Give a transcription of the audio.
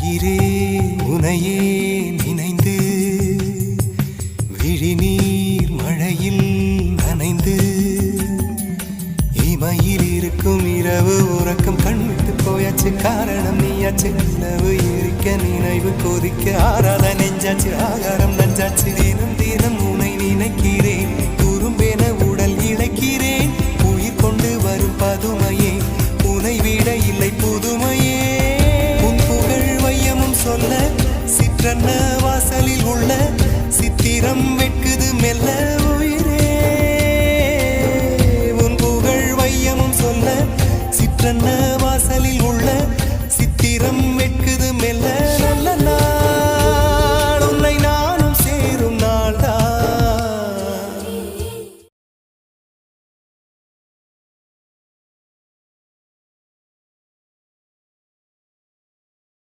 உயிரே உனையே நினைந்து விழிநீர் மழையில் நனைந்து இமையில் இருக்கும் இரவு உறக்கம் கண்விட்டு போயாச்சு காரணம் நீயாச்சு நிலவு எரிக்க நினைவு கொதிக்க ஆறாத நெஞ்சாச்சு ஆகாரம் நஞ்சாச்சு தினம் தினம் உனை நினைக்கிறேன் குறும்பென உடல் இழைக்கிறேன் உயிர் கொண்டு வரும் பதுமையே உனை விட இல்லை புதுமை